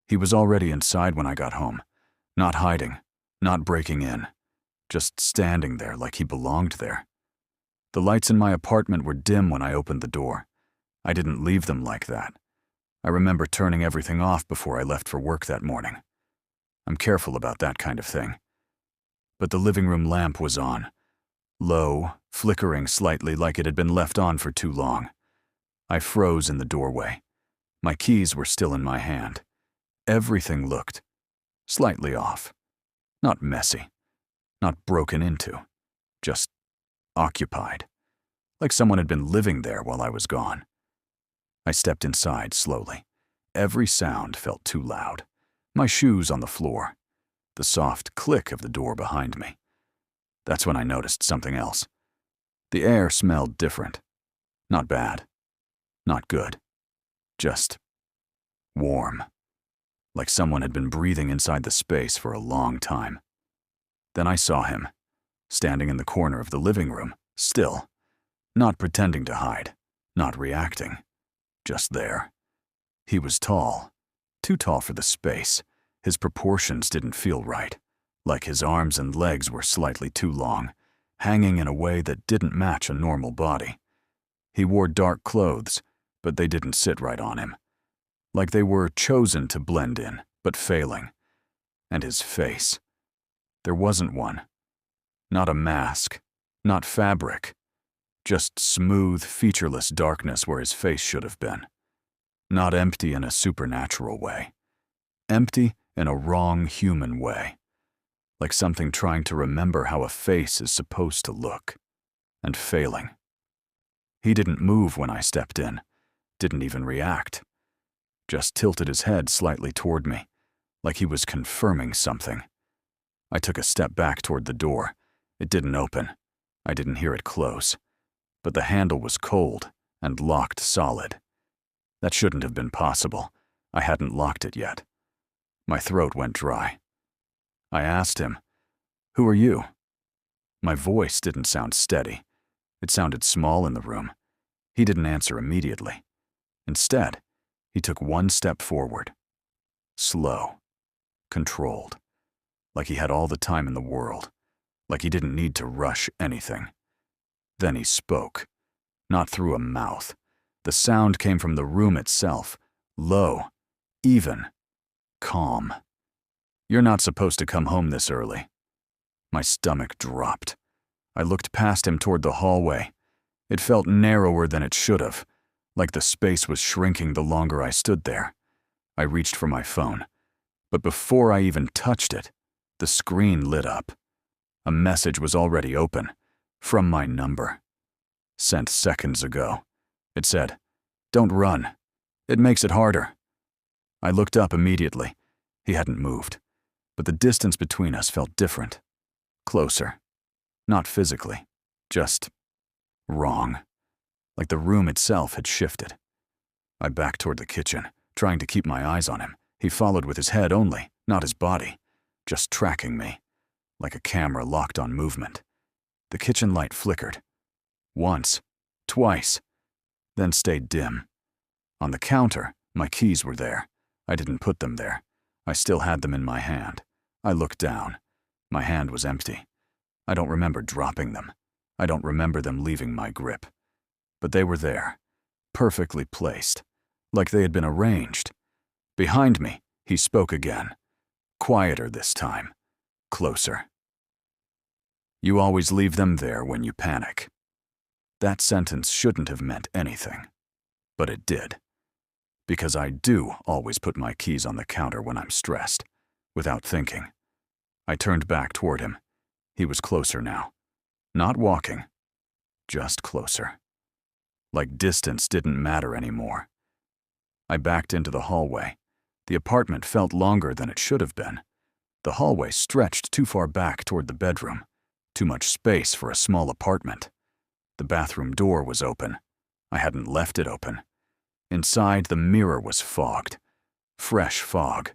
He was already inside when I got home, not hiding, not breaking in, just standing there like he belonged there. The lights in my apartment were dim when I opened the door. I didn't leave them like that. I remember turning everything off before I left for work that morning. I'm careful about that kind of thing. But the living room lamp was on, low, flickering slightly like it had been left on for too long. I froze in the doorway. My keys were still in my hand. Everything looked slightly off. Not messy, not broken into, just occupied, like someone had been living there while I was gone. I stepped inside slowly. Every sound felt too loud. My shoes on the floor, the soft click of the door behind me. That's when I noticed something else. The air smelled different. Not bad. Not good. Just warm. Like someone had been breathing inside the space for a long time. Then I saw him, standing in the corner of the living room, still, not pretending to hide, not reacting, just there. He was tall, too tall for the space. His proportions didn't feel right, like his arms and legs were slightly too long, hanging in a way that didn't match a normal body. He wore dark clothes, but they didn't sit right on him, like they were chosen to blend in, but failing. And his face. There wasn't one. Not a mask, not fabric. Just smooth, featureless darkness where his face should have been. Not empty in a supernatural way. Empty in a wrong human way. Like something trying to remember how a face is supposed to look. And failing. He didn't move when I stepped in. Didn't even react. Just tilted his head slightly toward me, like he was confirming something. I took a step back toward the door. It didn't open. I didn't hear it close. But the handle was cold and locked solid. That shouldn't have been possible. I hadn't locked it yet. My throat went dry. I asked him, "Who are you?" My voice didn't sound steady. It sounded small in the room. He didn't answer immediately. Instead, he took one step forward. Slow. Controlled. Like he had all the time in the world. Like he didn't need to rush anything. Then he spoke. Not through a mouth. The sound came from the room itself. Low. Even. Calm. "You're not supposed to come home this early." My stomach dropped. I looked past him toward the hallway. It felt narrower than it should have, like the space was shrinking the longer I stood there. I reached for my phone. But before I even touched it, the screen lit up. A message was already open. From my number. Sent seconds ago. It said, "Don't run. It makes it harder." I looked up immediately. He hadn't moved. But the distance between us felt different. Closer. Not physically. Just wrong. Like the room itself had shifted. I backed toward the kitchen, trying to keep my eyes on him. He followed with his head only, not his body. Just tracking me. Like a camera locked on movement. The kitchen light flickered. Once. Twice. Then stayed dim. On the counter, my keys were there. I didn't put them there. I still had them in my hand. I looked down. My hand was empty. I don't remember dropping them. I don't remember them leaving my grip. But they were there. Perfectly placed. Like they had been arranged. Behind me, he spoke again. Quieter this time. Closer. "You always leave them there when you panic." That sentence shouldn't have meant anything. But it did. Because I do always put my keys on the counter when I'm stressed, without thinking. I turned back toward him. He was closer now. Not walking. Just closer. Like distance didn't matter anymore. I backed into the hallway. The apartment felt longer than it should have been. The hallway stretched too far back toward the bedroom. Too much space for a small apartment. The bathroom door was open. I hadn't left it open. Inside, the mirror was fogged. Fresh fog.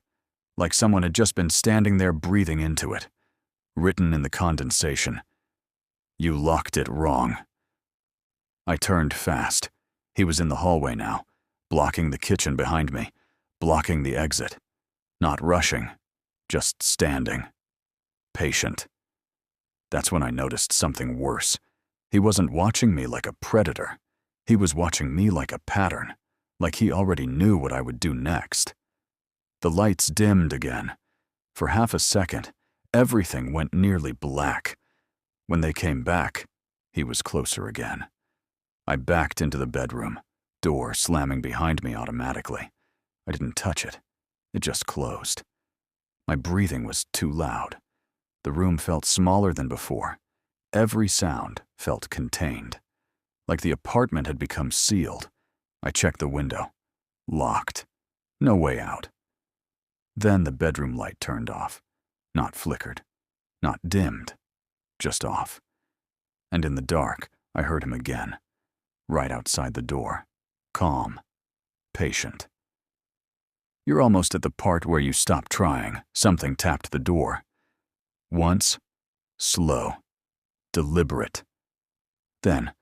Like someone had just been standing there breathing into it. Written in the condensation. "You locked it wrong." I turned fast. He was in the hallway now, blocking the kitchen behind me, blocking the exit. Not rushing, just standing. Patient. That's when I noticed something worse. He wasn't watching me like a predator. He was watching me like a pattern, like he already knew what I would do next. The lights dimmed again. For half a second, everything went nearly black. When they came back, he was closer again. I backed into the bedroom, door slamming behind me automatically. I didn't touch it. It just closed. My breathing was too loud. The room felt smaller than before. Every sound felt contained. Like the apartment had become sealed. I checked the window. Locked. No way out. Then the bedroom light turned off. Not flickered. Not dimmed. Just off. And in the dark, I heard him again. Right outside the door. Calm. Patient. You're almost at the part where you stop trying. Something tapped the door. Once. Slow. Deliberate. Then,